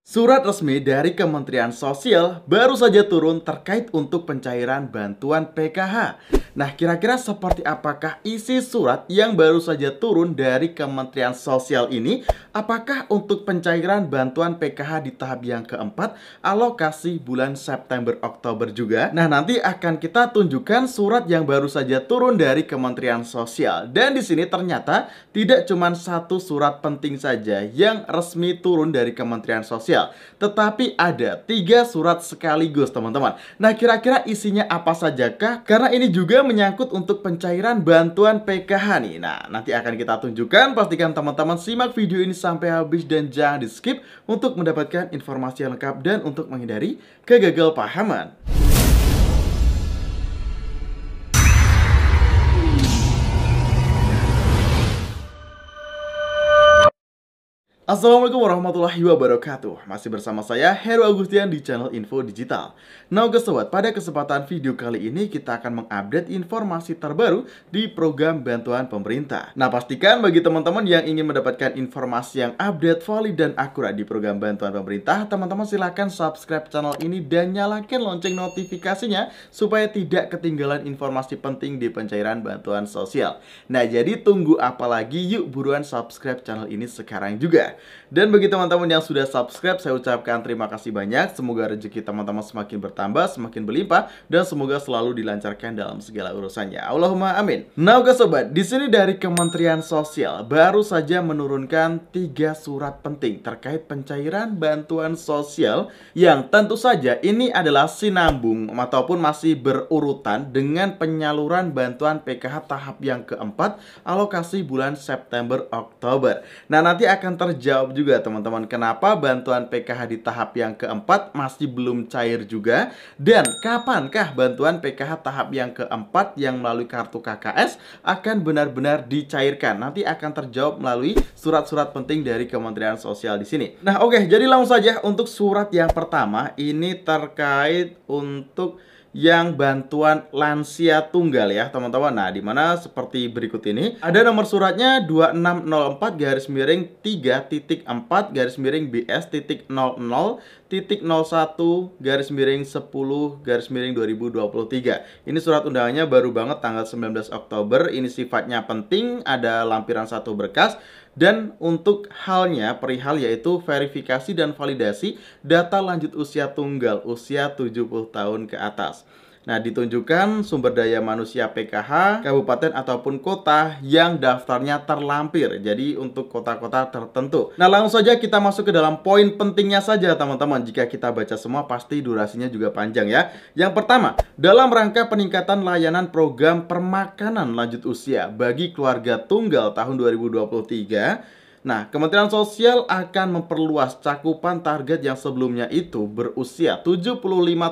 Surat resmi dari Kementerian Sosial baru saja turun terkait untuk pencairan bantuan PKH. Nah, kira-kira seperti apakah isi surat yang baru saja turun dari Kementerian Sosial ini? Apakah untuk pencairan bantuan PKH di tahap yang keempat, alokasi bulan September-Oktober juga? Nah, nanti akan kita tunjukkan surat yang baru saja turun dari Kementerian Sosial. Dan di sini ternyata tidak cuma satu surat penting saja yang resmi turun dari Kementerian Sosial, tetapi ada 3 surat sekaligus, teman-teman. Nah, kira-kira isinya apa sajakah? Karena ini juga menyangkut untuk pencairan bantuan PKH nih. Nah, nanti akan kita tunjukkan. Pastikan teman-teman simak video ini sampai habis dan jangan di skip untuk mendapatkan informasi yang lengkap dan untuk menghindari kegagalpahaman. Assalamualaikum warahmatullahi wabarakatuh. Masih bersama saya Heru Agustian di channel Info Digital. Nah oke sobat, pada kesempatan video kali ini kita akan mengupdate informasi terbaru di program bantuan pemerintah. Nah, pastikan bagi teman-teman yang ingin mendapatkan informasi yang update, valid, dan akurat di program bantuan pemerintah, teman-teman silahkan subscribe channel ini dan nyalakan lonceng notifikasinya supaya tidak ketinggalan informasi penting di pencairan bantuan sosial. Nah, jadi tunggu apa lagi? Yuk buruan subscribe channel ini sekarang juga. Dan bagi teman-teman yang sudah subscribe, saya ucapkan terima kasih banyak. Semoga rezeki teman-teman semakin bertambah, semakin berlimpah, dan semoga selalu dilancarkan dalam segala urusannya. Allahumma amin. Nah oke sobat, di sini dari Kementerian Sosial baru saja menurunkan 3 surat penting terkait pencairan bantuan sosial yang tentu saja ini adalah sinambung ataupun masih berurutan dengan penyaluran bantuan PKH tahap yang keempat, alokasi bulan September-Oktober. Nah, nanti akan terjawab juga teman-teman kenapa bantuan PKH di tahap yang keempat masih belum cair juga, dan kapankah bantuan PKH tahap yang keempat yang melalui kartu KKS akan benar-benar dicairkan. Nanti akan terjawab melalui surat-surat penting dari Kementerian Sosial di sini. Nah oke, jadi langsung saja untuk surat yang pertama ini terkait untuk yang bantuan lansia tunggal ya teman-teman. Nah, dimana seperti berikut ini. Ada nomor suratnya 2604-BS-3-4-BS-BS-01-10-2023. Ini surat undangannya baru banget tanggal 19 Oktober. Ini sifatnya penting, ada lampiran 1 berkas. Dan untuk halnya perihal yaitu verifikasi dan validasi data lanjut usia tunggal usia 70 tahun ke atas. Nah, ditunjukkan sumber daya manusia PKH, kabupaten ataupun kota yang daftarnya terlampir. Jadi untuk kota-kota tertentu. Nah, langsung saja kita masuk ke dalam poin pentingnya saja teman-teman. Jika kita baca semua pasti durasinya juga panjang ya. Yang pertama, dalam rangka peningkatan layanan program permakanan lanjut usia bagi keluarga tunggal tahun 2023, nah, Kementerian Sosial akan memperluas cakupan target yang sebelumnya itu berusia 75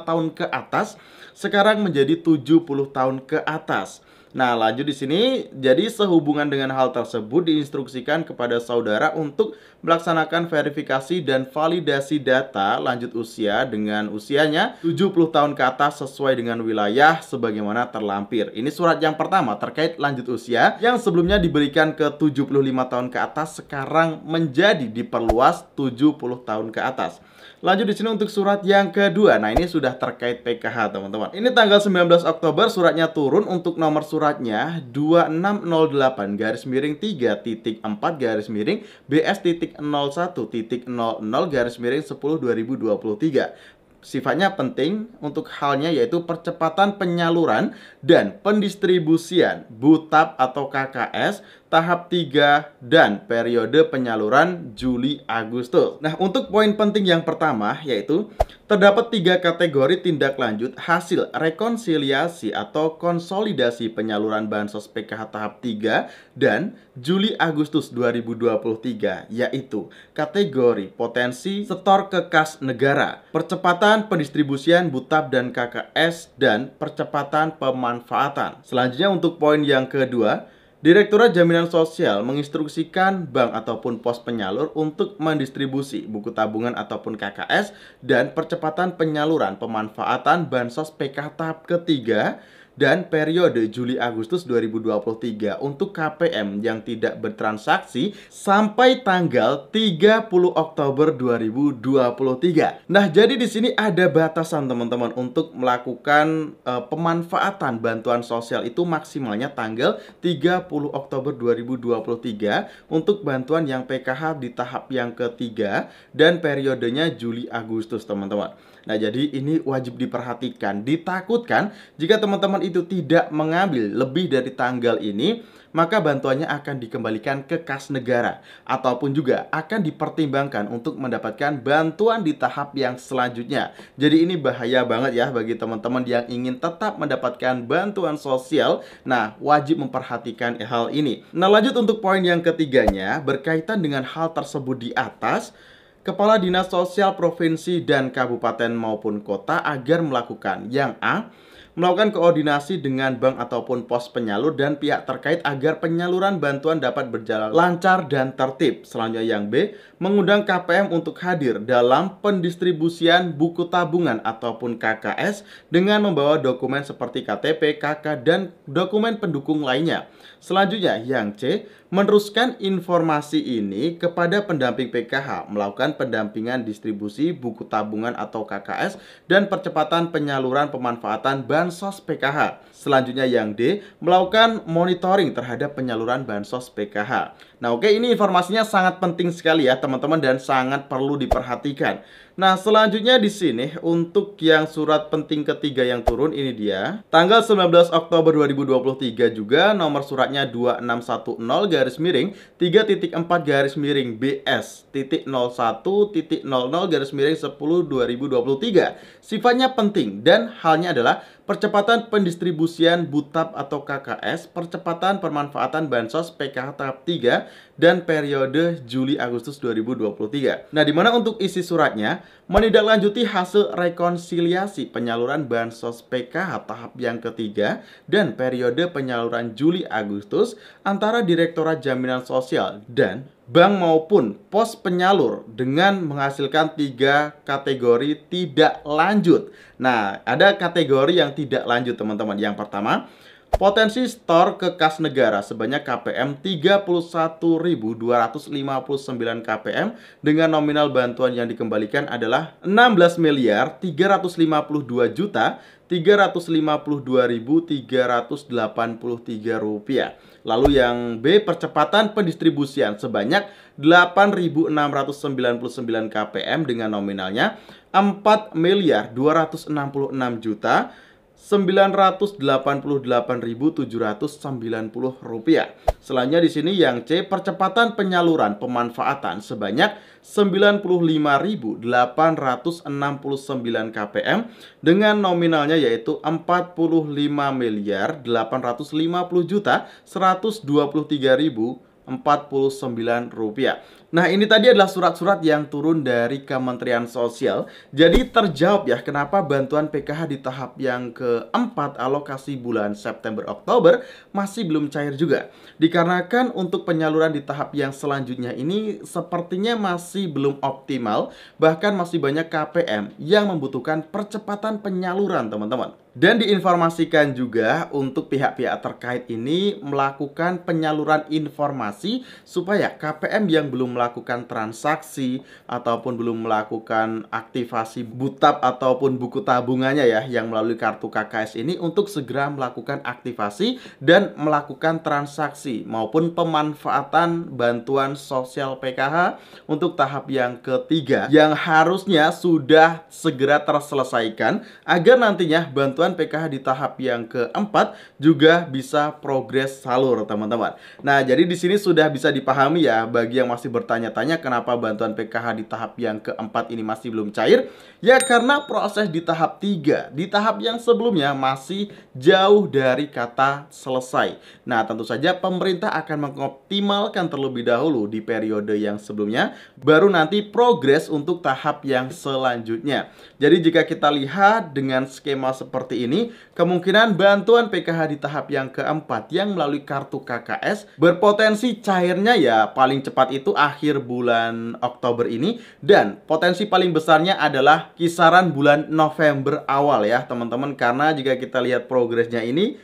tahun ke atas, sekarang menjadi 70 tahun ke atas. Nah, lanjut di sini, jadi sehubungan dengan hal tersebut diinstruksikan kepada saudara untuk melaksanakan verifikasi dan validasi data lanjut usia dengan usianya 70 tahun ke atas sesuai dengan wilayah sebagaimana terlampir. Ini surat yang pertama terkait lanjut usia yang sebelumnya diberikan ke 75 tahun ke atas, sekarang menjadi diperluas 70 tahun ke atas. Lanjut di sini untuk surat yang kedua. Nah, ini sudah terkait PKH, teman-teman. Ini tanggal 19 Oktober suratnya turun untuk nomor suratnya 2608-3-4-BS-3-00-10-2023. Sifatnya penting untuk halnya yaitu percepatan penyaluran dan pendistribusian BUTAP atau KKS tahap 3 dan periode penyaluran Juli-Agustus. Nah, untuk poin penting yang pertama yaitu terdapat 3 kategori tindak lanjut hasil rekonsiliasi atau konsolidasi penyaluran bansos PKH tahap 3 dan Juli-Agustus 2023, yaitu kategori potensi setor ke kas negara, percepatan pendistribusian BUTAP dan KKS, dan percepatan pemanfaatan. Selanjutnya untuk poin yang kedua, Direktorat Jaminan Sosial menginstruksikan bank ataupun pos penyalur untuk mendistribusi buku tabungan ataupun KKS dan percepatan penyaluran pemanfaatan bansos PKH tahap ketiga dan periode Juli-Agustus 2023 untuk KPM yang tidak bertransaksi sampai tanggal 30 Oktober 2023. Nah, jadi di sini ada batasan teman-teman untuk melakukan pemanfaatan bantuan sosial itu maksimalnya tanggal 30 Oktober 2023 untuk bantuan yang PKH di tahap yang ketiga dan periodenya Juli-Agustus teman-teman. Nah, jadi ini wajib diperhatikan. Ditakutkan jika teman-teman itu tidak mengambil lebih dari tanggal ini, maka bantuannya akan dikembalikan ke kas negara ataupun juga akan dipertimbangkan untuk mendapatkan bantuan di tahap yang selanjutnya. Jadi ini bahaya banget ya bagi teman-teman yang ingin tetap mendapatkan bantuan sosial. Nah, wajib memperhatikan hal ini. Nah, lanjut untuk poin yang ketiganya, berkaitan dengan hal tersebut di atas, Kepala Dinas Sosial Provinsi dan Kabupaten maupun Kota agar melakukan yang A, melakukan koordinasi dengan bank ataupun pos penyalur dan pihak terkait agar penyaluran bantuan dapat berjalan lancar dan tertib. Selanjutnya yang B, mengundang KPM untuk hadir dalam pendistribusian buku tabungan ataupun KKS dengan membawa dokumen seperti KTP, KK, dan dokumen pendukung lainnya. Selanjutnya yang C, meneruskan informasi ini kepada pendamping PKH, melakukan pendampingan distribusi buku tabungan atau KKS dan percepatan penyaluran pemanfaatan bansos PKH. Selanjutnya yang D, melakukan monitoring terhadap penyaluran bansos PKH. Nah, oke, ini informasinya sangat penting sekali ya teman-teman dan sangat perlu diperhatikan. Nah, selanjutnya di sini untuk yang surat penting ketiga yang turun ini dia. Tanggal 19 Oktober 2023 juga nomor suratnya 2610 garis miring 3.4 garis miring BS titik 01.00 garis miring 10 2023. Sifatnya penting dan halnya adalah percepatan pendistribusian BUTAP atau KKS, percepatan pemanfaatan bansos PKH tahap 3 dan periode Juli-Agustus 2023. Nah, dimana untuk isi suratnya menindaklanjuti hasil rekonsiliasi penyaluran bansos PKH tahap yang ketiga dan periode penyaluran Juli-Agustus antara Direktorat Jaminan Sosial dan bank maupun pos penyalur dengan menghasilkan 3 kategori tidak lanjut. Nah, ada kategori yang tidak lanjut teman-teman. Yang pertama, potensi store ke kas negara sebanyak KPM 31.259 KPM dengan nominal bantuan yang dikembalikan adalah 16.352.352.383 rupiah. Lalu yang B, percepatan pendistribusian sebanyak 8.699 KPM dengan nominalnya 4.268.988.790 rupiah. Selanjutnya di sini yang C, percepatan penyaluran pemanfaatan sebanyak 95.869 KPM dengan nominalnya yaitu 45.850.123.049 rupiah. Nah, ini tadi adalah surat-surat yang turun dari Kementerian Sosial. Jadi terjawab ya kenapa bantuan PKH di tahap yang keempat alokasi bulan September-Oktober masih belum cair juga. Dikarenakan untuk penyaluran di tahap yang selanjutnya ini sepertinya masih belum optimal. Bahkan masih banyak KPM yang membutuhkan percepatan penyaluran teman-teman. Dan diinformasikan juga untuk pihak-pihak terkait ini melakukan penyaluran informasi supaya KPM yang belum melakukan transaksi ataupun belum melakukan aktivasi BUTAP ataupun buku tabungannya ya yang melalui kartu KKS ini untuk segera melakukan aktivasi dan melakukan transaksi maupun pemanfaatan bantuan sosial PKH untuk tahap yang ketiga yang harusnya sudah segera terselesaikan agar nantinya bantuan PKH di tahap yang keempat juga bisa progres salur teman-teman. Nah, jadi di sini sudah bisa dipahami ya bagi yang masih bertanya-tanya kenapa bantuan PKH di tahap yang keempat ini masih belum cair. Ya karena proses di tahap 3, di tahap yang sebelumnya masih jauh dari kata selesai. Nah, tentu saja pemerintah akan mengoptimalkan terlebih dahulu di periode yang sebelumnya, baru nanti progres untuk tahap yang selanjutnya. Jadi jika kita lihat dengan skema seperti seperti ini, kemungkinan bantuan PKH di tahap yang keempat yang melalui kartu KKS berpotensi cairnya ya paling cepat itu akhir bulan Oktober ini, dan potensi paling besarnya adalah kisaran bulan November awal ya teman-teman, karena jika kita lihat progresnya ini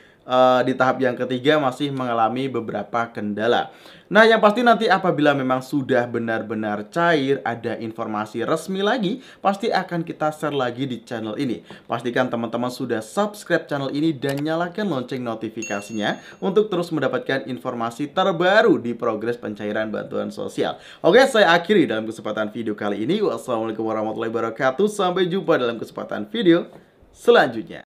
di tahap yang ketiga masih mengalami beberapa kendala. Nah, yang pasti nanti apabila memang sudah benar-benar cair, ada informasi resmi lagi, pasti akan kita share lagi di channel ini. Pastikan teman-teman sudah subscribe channel ini dan nyalakan lonceng notifikasinya untuk terus mendapatkan informasi terbaru di progres pencairan bantuan sosial. Oke, saya akhiri dalam kesempatan video kali ini. Wassalamualaikum warahmatullahi wabarakatuh. Sampai jumpa dalam kesempatan video selanjutnya.